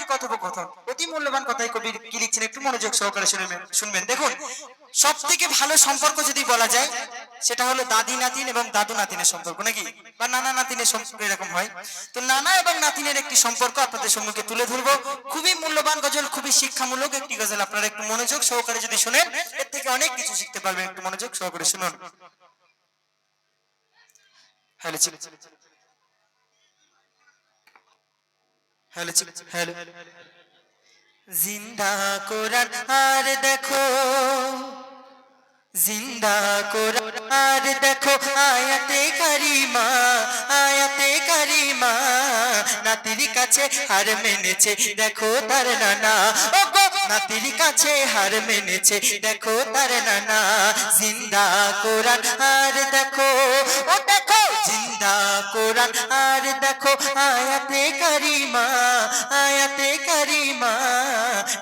নাতির কথোপকথন। অতি মূল্যবান কথাই কবি কি লিখছেন একটু মনোযোগ সহকারে শুনবেন। দেখুন, সব থেকে ভালো সম্পর্ক যদি বলা যায় সেটা হলো দাদি নাতিন এবং দাদু নাতিনের সম্পর্ক, নাকি? বা নানা নাতিনের সম্পর্ক এরকম হয়। তো নানা এবং নাতিনের একটি সম্পর্ক আপনাদের সম্মুখে তুলে ধরবো। খুবই মূল্যবান গজল, খুবই শিক্ষামূলক একটি গজল। আপনারা একটু মনোযোগ সহকারে যদি শুনেন এর থেকে অনেক কিছু শিখতে পারবেন। একটু মনোযোগ সহকারে শুনুন। Hello hello hello. জিন্দা কোরআন আর দেখো, জিন্দা কোরআন আর দেখো, আয়াতে কারিমা, আয়াতে কারিমা। নাতির কাছে হার মেনেছে দেখো তার নানা, ও গো নাতির কাছে হার মেনেছে দেখো তার নানা। জিন্দা কোরআন আর দেখো, ও দেখো জিন্দা কোরআন আর দেখো, আয়াতে কারিমা, আয়াতে কারিমা।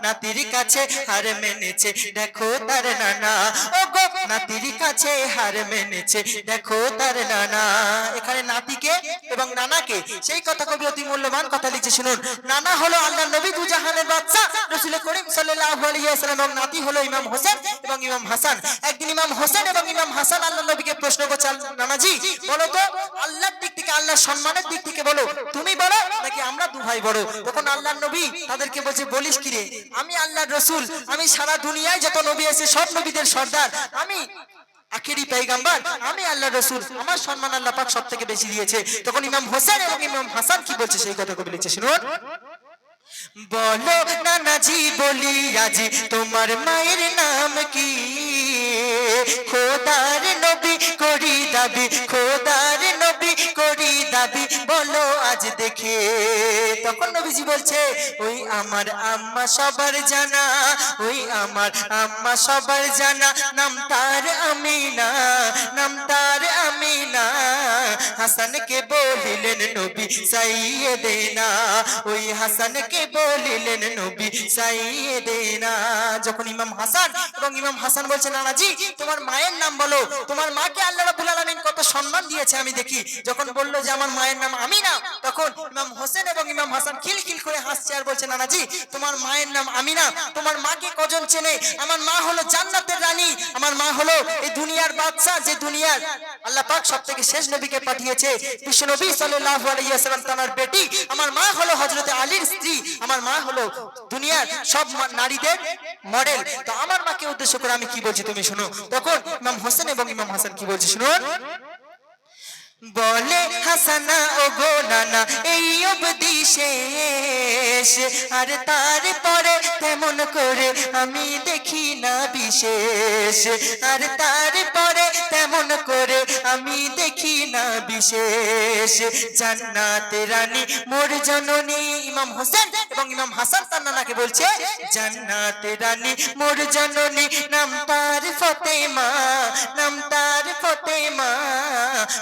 নাতির কাছে হার মেনেছে দেখো তার নানা, ও গো নাতির কাছে হার মেনেছে দেখো তার নানা। এখানে নাতিকে এবং নানাকে সেই কথা কবি অতি মূল্যবান কথা লিখছে শুনুন। নানা হলো আল্লাহর নবী দু জাহানের বাদশা রাসূল করিম সাল্লাল্লাহু আলাইহি ওয়াসাল্লাম, এবং নাতি হলো ইমাম হোসেন এবং ইমাম হাসান। একদিন ইমাম হোসেন এবং ইমাম হাসান আল্লাহর নবীকে প্রশ্ন করছে, নানাজি বলো তো আল্লাহর দিক থেকে, আল্লাহর সম্মানের দিক থেকে বলো, তুমি বড় নাকি আমরা দু ভাই বড়? তখন আল্লাহর নবী তাদেরকে বলছে, বলিস কি রে, আমি আল্লাহর রাসূল, আমি সারা দুনিয়ায় যত নবী আছে সব নবীদের সর্দার, আমি আখেরি পয়গম্বর, আমি আল্লাহর রাসূল, আমার সম্মান আল্লাহ পাক সবথেকে বেশি দিয়েছে। তখন ইমাম হোসেন এবং ইমাম হাসান কি বলছে সেই কথা কবি লিখছে শুনুন। বলো নানাজি বলি আজি তোমার মায়ের নাম কি? খোদার নবী করি দাবি, খোদার নবী করি দাবি, বলো আজ দেখে। তখন নবীজি বলছে, ওই আমার আম্মা সবার জানা, ওই আমার আম্মা সবার জানা, নাম তার আমিনা, নাম তার আমিনা। হাসানকে বলিলেন নবী সাইয়েদেনা, ওই হাসানকে বলিলেন নবী সাইয়েদেনা। যখন ইমাম হাসান এবং ইমাম হাসান বলছে, নানাজি তোমার মায়ের নাম বলো, তোমার মাকে আল্লাহ রাব্বুল আলামিন কত সম্মান দিয়েছে আমি দেখি। যখন বললো যে আমার মায়ের নাম আমিনা, তখন ইমাম হোসেন এবং ইমাম হাসান খিলখিল করে হাসছে আর বলছে, নানাজি তোমার মায়ের নাম আমিনা, তোমার মাকে কজন চেনে? আমার মা হলো জান্নাতের রানী, আমার মা হলো এই দুনিয়ার বাদশা, যে দুনিয়ার আল্লাহ পাক সবথেকে শেষ নবীকে পাঠিয়েছে বিশ্ব নবী সাল্লাল্লাহু আলাইহি ওয়াসাল্লাম, তার বেটি। আমার মা হলো হযরতে আলীর স্ত্রী, আমার মা হলো দুনিয়ার সব নারীদের মডেল। তো আমার মাকে উদ্দেশ্য করে আমি কি বলছি তুমি শুনো। তখন ইমাম হোসেন এবং ইমাম হাসান কি বলছে শুনুন। বলে হাসানা ও গো নানা এই অবধি শেষ, আর তারপরে তেমন করে আমি দেখি না বিশেষ, আর তারপরে তেমন করে আমি দেখি না বিশেষ। জান্নাতের রানী মোর জননী, ইমাম হোসেন এবং ইমাম হাসান তার নানাকে বলছে, জান্নাতের রানী মোর জননী, নাম তার ফতেমা, নাম তার ফতেমা।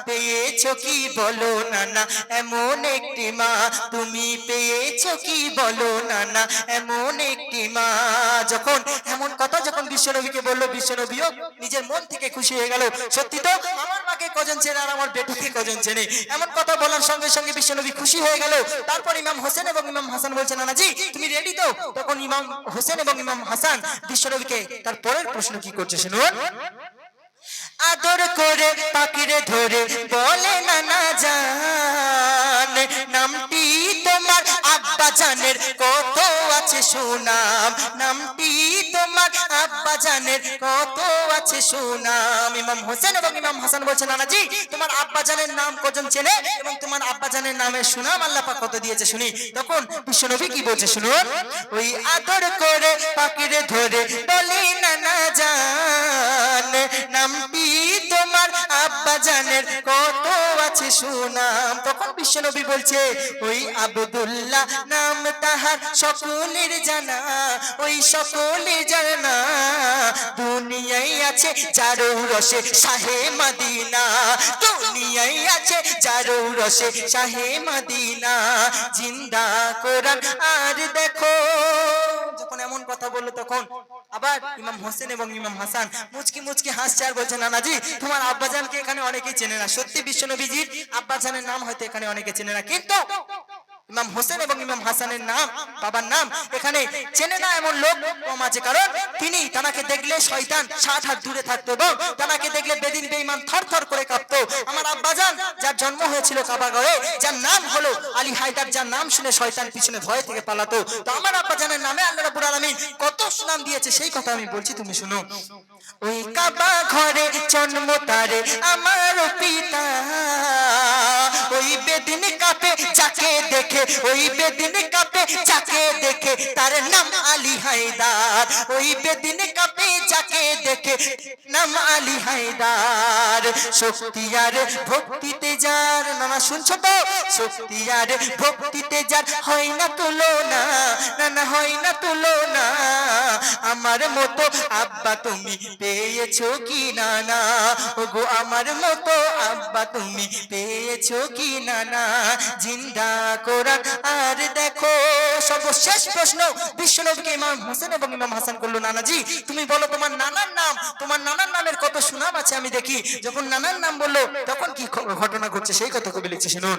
পেয়েছো কি বলো নানা এমন একটি মা, তুমি পেয়েছো কি বলো নানা এমন একটি মা। যখন এমন কথা যখন বিশ্বনবীকে বললো, বিশ্বনবীও নিজের মন থেকে খুশি হয়ে গেল। সত্যি তো আমার মাকে কজন চেনে আর আমার বেটিকে কজন চেনে। এমন কথা বলার সঙ্গে সঙ্গে বিশ্বনবী খুশি হয়ে গেল। তারপর ইমাম হোসেন এবং ইমাম হাসান বলছে, নানাজি তুমি রেডি তো? তখন ইমাম হোসেন এবং ইমাম হাসান বিশ্বনবীকে তার পরের প্রশ্ন কি করছে শুনুন। আদর করে পাকিরে ধরে বলে, নানা জান নামটি তোমার আব্বা জানের কত আছে সুনাম, নামটি তোমার আব্বা জানের কত আছে সুনাম। ইমাম হোসেন এবং ইমাম হাসান বলছে, নানাজি তোমার আব্বা জানের নাম কজন চেনে এবং তোমার আব্বা জানের নামের সুনাম আল্লাহ পাক কত দিয়েছে শুনি। তখন বিশ্বনবী কি বলছে শুনুন। ওই আদর করে পাকিরে ধরে বলে, নানা জান নামটি তোমার আব্বা জানের কত আছে সুনাম। তখন বিশ্বনবী বলছে, ওই আব্দুল্লাহ নাম তাহার সকলের জানা, ওই সকলের জানা। দুনিয়ায় আছে যারো রসে শাহে মদিনা, দুনিয়ায় আছে যারো রসে শাহে মদিনা। জিন্দা কোরআন আর দেখো। যখন এমন কথা বললো তখন আবার ইমাম হোসেন এবং ইমাম হাসান মুচকি মুচকি হাসছে আর বলছে, নানাজি তোমার আব্বাজানকে এখানে অনেকেই চেনে না। সত্যি বিশ্বনবীজির আব্বাজানের নাম হয়তো এখানে অনেকে চেনে না, কিন্তু ইমাম হোসেন এবং ইমাম হাসানের নাম, বাবার নাম এখানে চেনে না এমন লোক কম আছে, কারণ তিনি তাকে দেখলে শয়তান 60 হাত দূরে থাকতো এবং তাকে দেখলে বেদিন বেঈমান থরথর করে কাঁপতো। আমার আব্বাজান যার জন্ম হয়েছিল কাবাগরে, যার নাম হলো আলী হায়দার, যার নাম শুনে শয়তান পিছনে ভয় থেকে পালাতো। তো আমার আব্বাজানের নামে আল্লাহ রাব্বুল আলামিন কত সুনাম দিয়েছে সেই কথা আমি বলছি, তুমি শুনো। ওই কাবা ঘরে জন্ম তারে আমার পিতা, ওই বেদিন কাঁপে যাকে দেখে, ওই বেদিন কাঁপে যাকে দেখে, তার নাম আলী হায়দার। ওই বেদিন কাঁপে যাকে দেখে, নাম আলী হায়দার। শক্তি আর ভক্তিতে যার, নানা শুনছো তো, শক্তি আর ভক্তিতে যার হয় না তুলনা, নানা হয় না তুলনা। আমার মতো আব্বা তুমি পেয়েছো কি নানা, ওগো আমার মতো আব্বা তুমি পেয়েছো কি নানা। জিন্দা কোরআন আর দেখো। সর্বশেষ প্রশ্ন বিশ্বনবীকে ইমাম হোসেন এবং ইমাম হাসান করলো, নানাজি তুমি বলো তোমার নানার নাম, তোমার নানার নামের কত সুনাম আছে আমি দেখি। যখন নানার নাম বললো তখন কি ঘটনা ঘটছে সেই কথা কবি লিখছে, শুনুন।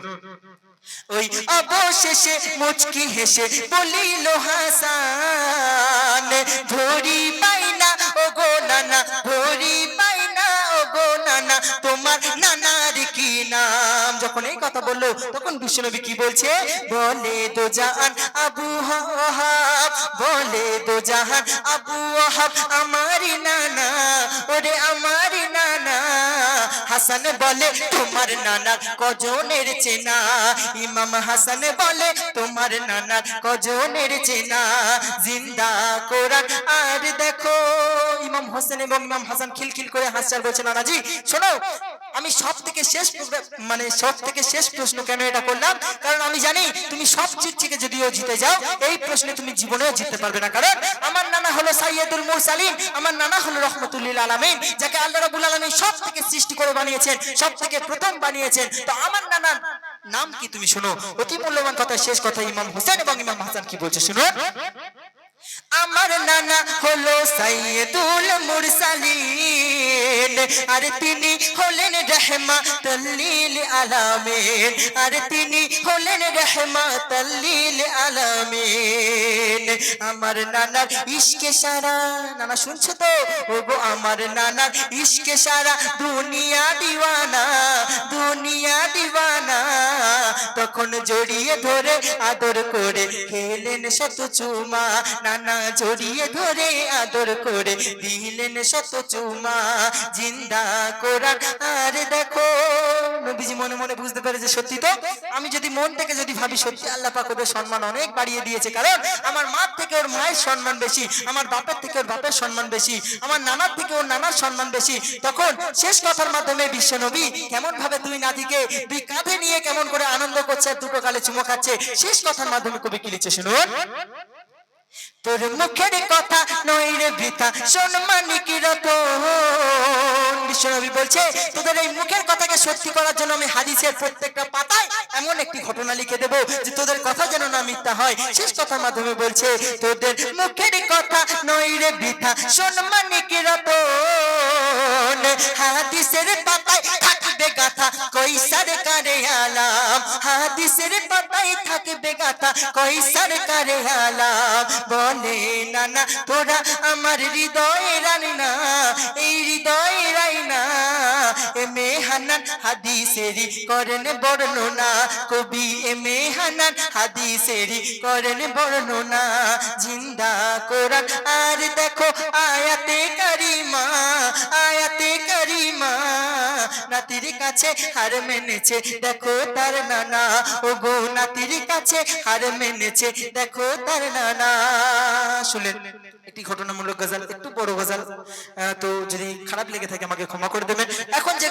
ওই অবশেষে মুচকি হেসে বলিল হাসান, ধরি পাই না ওগো নানা, ধরি পাই না ওগো নানা, তোমার নানার কি নাম। যখন এই কথা বললো তখন বিশ্বনবী কি বলছে, বলে দো জাহান আবু ওহাব, বলে দো জাহান আবু ওহাব আমারি নানা, ওরে আমারি নানা। হাসান বলে তোমার নানার কজনের চেনা, ইমাম হাসান বলে তোমার নানার কজনের চেনা। জিন্দা কোরআন আর দেখো। ইমাম হোসেন এবং ইমাম হাসান খিলখিল করে হাসছে আর বলছে, নানাজি শোনো, আমি সব থেকে শেষ প্রশ্ন কেন এটা করলাম, কারণ আমি জানি তুমি সব চিট থেকে যদিও জিতে যাও এই প্রশ্নে তুমি জীবনেও জিততে পারবে না। কারণ আমার নানা হলো সাইয়্যিদুল মুরসালিন, আমার নানা হলো রহমাতুল লিল আলামিন, যাকে আল্লাহ রাব্বুল আলামিন সব থেকে সৃষ্টি করে বানিয়েছেন, সব থেকে প্রথম বানিয়েছেন। তো আমার নানার নাম কি তুমি শোনো। অতি মূল্যবান কথা, শেষ কথা ইমাম হোসেন এবং ইমাম হাসান কি বলছে শুনো। আমার নানা হলো সাইয়্যিদুল মুরসালিন, আর তিনি হলেন রাহমাতুল লিল আলামিন, আর তিনি হলেন রাহমাতুল লিল আলামিন। আমার নানার ইশকে সারা, নানা শুনছো তো, ওগো আমার নানার ইশকে সারা দুনিয়া দিওয়ানা, দুনিয়া দিওয়ানা। তখন জড়িয়ে ধরে আদর করে খেলেন শত চুমা, নানা জড়িয়ে ধরে আদর করে দিলেন শত চুমা। জিন্দা কোরআন আর দেখো। নবীজি মনে মনে বুঝতে পারে যে সত্যি তো, আমি যদি মন থেকে যদি ভাবি সত্যি আল্লাহ পাক ওদের সম্মান অনেক বাড়িয়ে দিয়েছে, কারণ আমার মা থেকে ওর মায়ের সম্মান বেশি, আমার বাপের থেকে ওর বাপের সম্মান বেশি, আমার নানার থেকে ওর নানার সম্মান বেশি। তখন শেষ কথার মাধ্যমে বিশ্ব নবী কেমন ভাবে দুই নাতিকে দুই কাঁধে নিয়ে কেমন করে আনন্দ করছে, দুটো গালে চুমো খাচ্ছে, শেষ কথার মাধ্যমে কবি কি লিখছে শুনুন। তোর মুখের কথা নয় রে বৃথা সম্মানিক রতন। বিশ্বনবী বলছে তোদের এই মুখের কথাকে সত্যি করার জন্য আমি হাদিসের প্রত্যেকটা পাতায় এমন একটি ঘটনা লিখে দেব যে তোদের কথা যেন না মিথ্যা হয়। শেষ কথার মাধ্যমে বলছে তোদের মুখের কথা নয় রে বৃথা সম্মানিক রতন, হাদিসের পাতায় থাকবে গাথা কই সরকারে আলাম, হাদিসের পাতায় থাকবে গাথা কই সরকারে আলাম। বলে নানা তোরা আমার হৃদয়ের রান্না, এই হৃদয়ের রাইনা, এম এ হান্নান হাদিসেরই করেন বর্ণনা, কবি এম এ হান্নান হাদিসেরই করেন বর্ণনা। জিন্দা কোরআন আর দেখো আয়াতে কারিমা, আয়াতে কারিমা। নাতির কাছে হার মেনেছে দেখো তার নানা, ওগো নাতির কাছে হার মেনেছে দেখো তার নানা। শুনলেন একটি ঘটনামূলক গজল, একটু বড় গজল, তো যদি খারাপ লেগে থাকে আমাকে ক্ষমা করে দেবেন। এখন যে